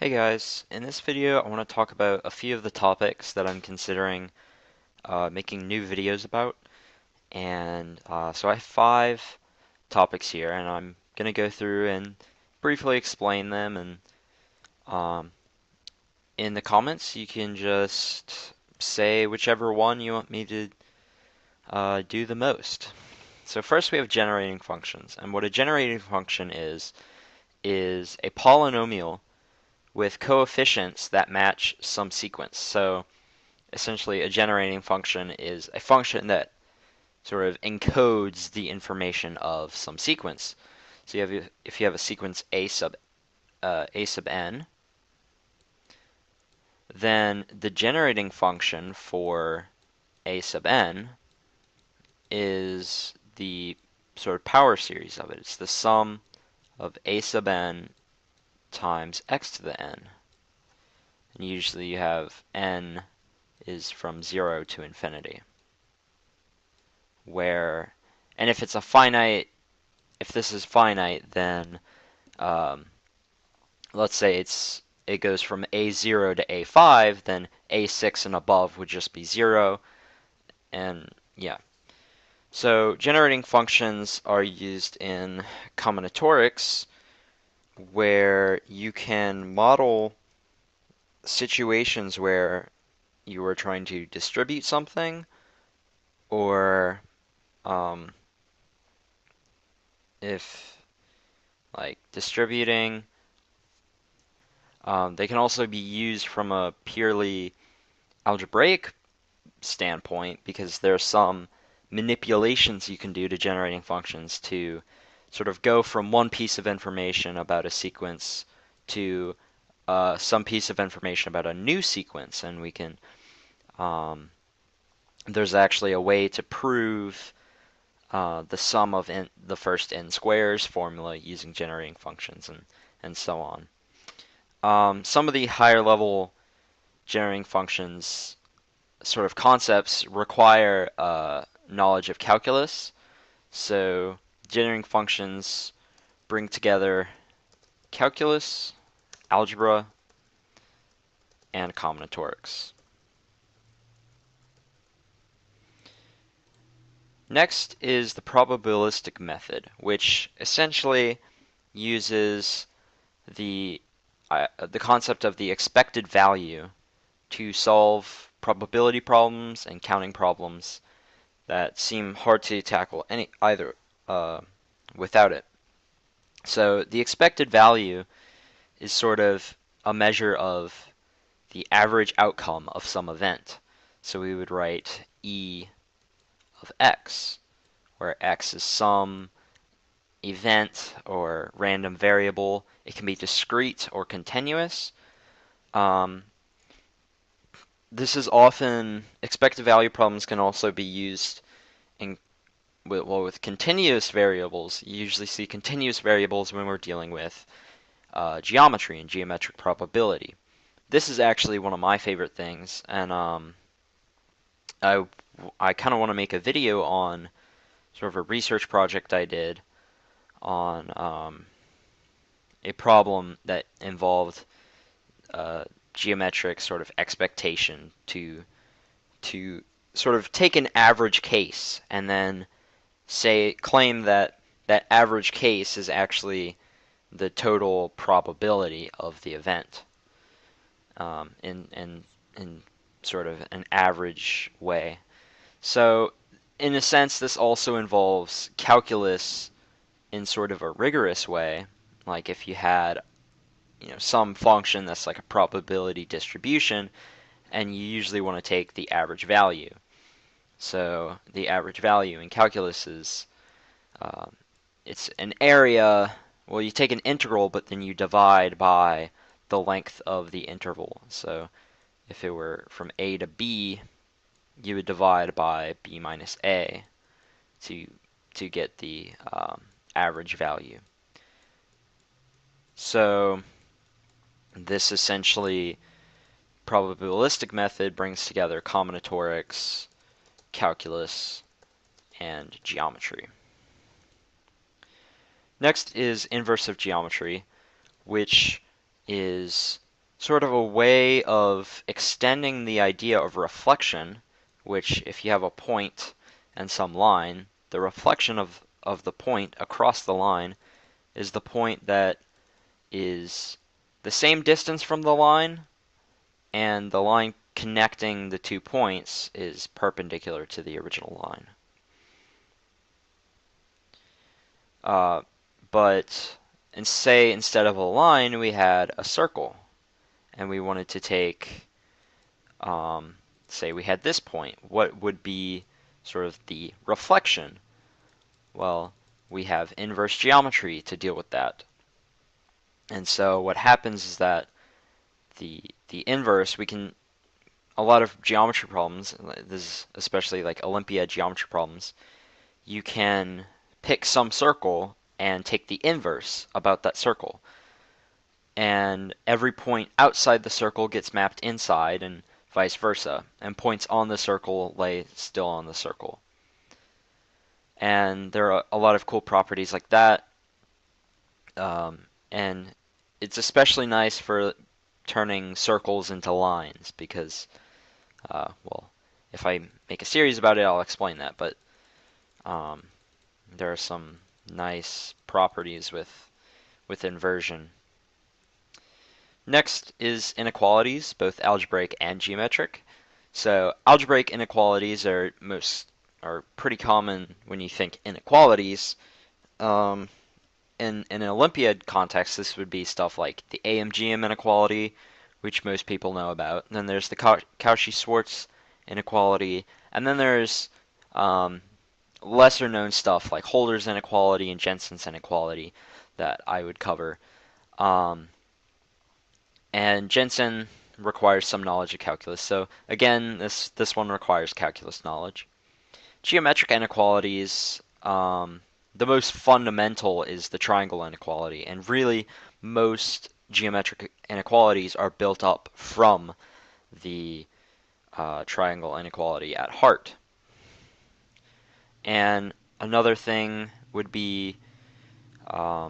Hey guys, in this video I want to talk about a few of the topics that I'm considering making new videos about. And so I have 5 topics here, and I'm going to go through and briefly explain them. And um, in the comments, you can just say whichever one you want me to do the most. So first we have generating functions. And what a generating function is a polynomial with coefficients that match some sequence. So essentially, a generating function is a function that sort of encodes the information of some sequence. So if you have a sequence a sub n, then the generating function for a sub n is the sort of power series of it. It's the sum of a sub n times x to the n. And usually you have n is from 0 to infinity. And if it's a finite, if this is finite, then let's say it goes from a0 to a5, then a6 and above would just be 0, and yeah. So generating functions are used in combinatorics, where you can model situations where you are trying to distribute something, or if like distributing. They can also be used from a purely algebraic standpoint because there are some manipulations you can do to generating functions to sort of go from one piece of information about a sequence to some piece of information about a new sequence, and we can there's actually a way to prove the sum of the first n squares formula using generating functions and so on. Some of the higher level generating functions sort of concepts require knowledge of calculus. So generating functions bring together calculus, algebra, and combinatorics. Next is the probabilistic method, which essentially uses the concept of the expected value to solve probability problems and counting problems that seem hard to tackle either without it. So the expected value is sort of a measure of the average outcome of some event. So we would write E of x, where x is some event or random variable. It can be discrete or continuous. This is often, expected value problems can also be used with continuous variables. You usually see continuous variables when we're dealing with geometry and geometric probability. This is actually one of my favorite things, and I kind of want to make a video on sort of a research project I did on a problem that involved geometric sort of expectation to sort of take an average case and then claim that that average case is actually the total probability of the event in sort of an average way. So in a sense, this also involves calculus in sort of a rigorous way. Like if you had some function that's like a probability distribution, and you usually want to take the average value. So the average value in calculus is it's an area. Well, you take an integral, but then you divide by the length of the interval. So if it were from a to b, you would divide by b minus a to get the average value. So this essentially probabilistic method brings together combinatorics, calculus, and geometry. Next is inversive geometry, which is sort of a way of extending the idea of reflection, which if you have a point and some line, the reflection of the point across the line is the point that is the same distance from the line, and the line connecting the 2 points is perpendicular to the original line. But say instead of a line we had a circle, and we wanted to take, say we had this point, what would be sort of the reflection? Well, we have inverse geometry to deal with that. And so what happens is that the inverse, we can, a lot of geometry problems, this is especially like Olympiad geometry problems, you can pick some circle and take the inverse about that circle. And every point outside the circle gets mapped inside and vice versa. And points on the circle lay still on the circle. And there are a lot of cool properties like that. And it's especially nice for turning circles into lines because, well, if I make a series about it, I'll explain that. But there are some nice properties with inversion. Next is inequalities, both algebraic and geometric. So algebraic inequalities are pretty common when you think inequalities. In an Olympiad context, this would be stuff like the AMGM inequality, which most people know about. And then there's the Cauchy-Schwarz inequality, and then there's lesser known stuff like Holder's inequality and Jensen's inequality that I would cover. And Jensen requires some knowledge of calculus. So again, this one requires calculus knowledge. Geometric inequalities, the most fundamental is the triangle inequality, and really most geometric inequalities are built up from the triangle inequality at heart. And another thing would be, yeah,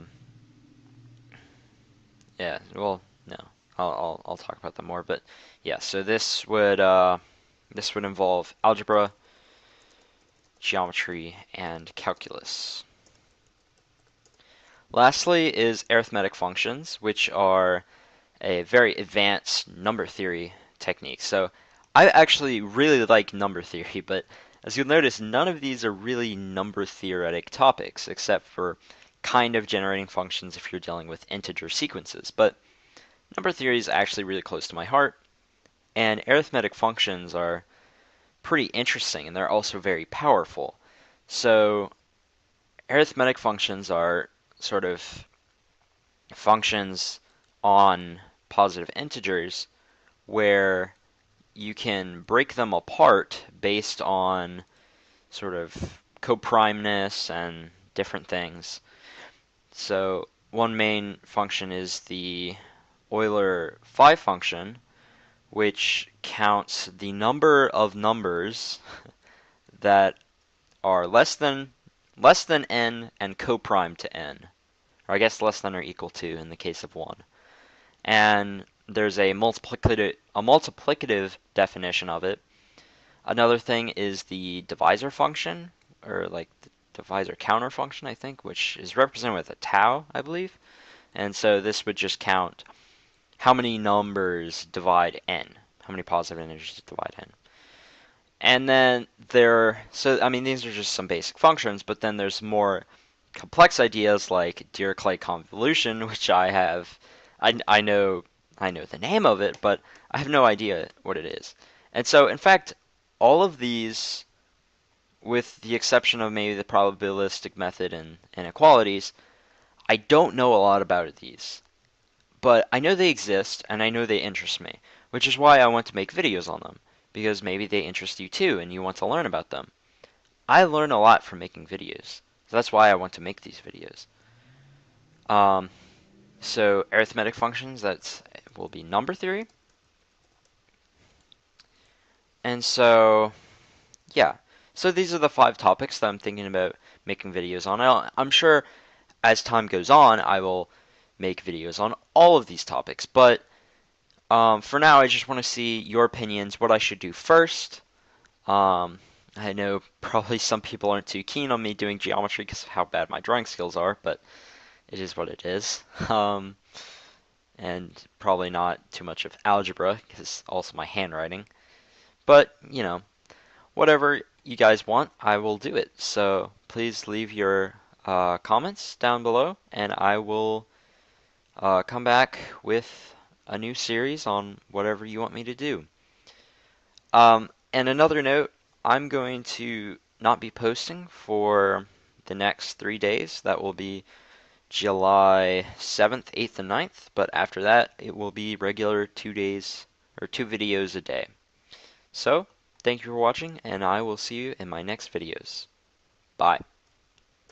well, no, I'll talk about them more, but yeah. So this would involve algebra, geometry, and calculus. Lastly is arithmetic functions, which are a very advanced number theory technique. So I actually really like number theory, but as you'll notice, none of these are really number theoretic topics, except for kind of generating functions if you're dealing with integer sequences. But number theory is actually really close to my heart, and arithmetic functions are pretty interesting, and they're also very powerful. So arithmetic functions are sort of functions on positive integers where you can break them apart based on sort of coprimeness and different things. So one main function is the Euler phi function, which counts the number of numbers that are less than n and coprime to n, or I guess less than or equal to in the case of 1. And there's a multiplicative definition of it. Another thing is the divisor function, or like the divisor counter function, I think, which is represented with a tau, I believe. And so this would just count how many numbers divide n, how many positive integers divide n. And then these are just some basic functions, but then there's more complex ideas like Dirichlet convolution, which I know the name of it, but I have no idea what it is. And so, in fact, all of these, with the exception of maybe the probabilistic method and inequalities, I don't know a lot about these. But I know they exist, and I know they interest me, which is why I want to make videos on them, because maybe they interest you too, and you want to learn about them. I learn a lot from making videos, so that's why I want to make these videos. So arithmetic functions, that will be number theory. And so, yeah. So these are the 5 topics that I'm thinking about making videos on. I'm sure as time goes on, I will make videos on all of these topics, but For now, I just want to see your opinions, what I should do first. Um, I know probably some people aren't too keen on me doing geometry because of how bad my drawing skills are, but it is what it is. And probably not too much of algebra because also my handwriting. But, whatever you guys want, I will do it. So please leave your comments down below, and I will come back with a new series on whatever you want me to do. And another note, I'm going to not be posting for the next 3 days. That will be July 7th, 8th, and 9th. But after that, it will be regular 2 days or 2 videos a day. So, thank you for watching, and I will see you in my next videos. Bye.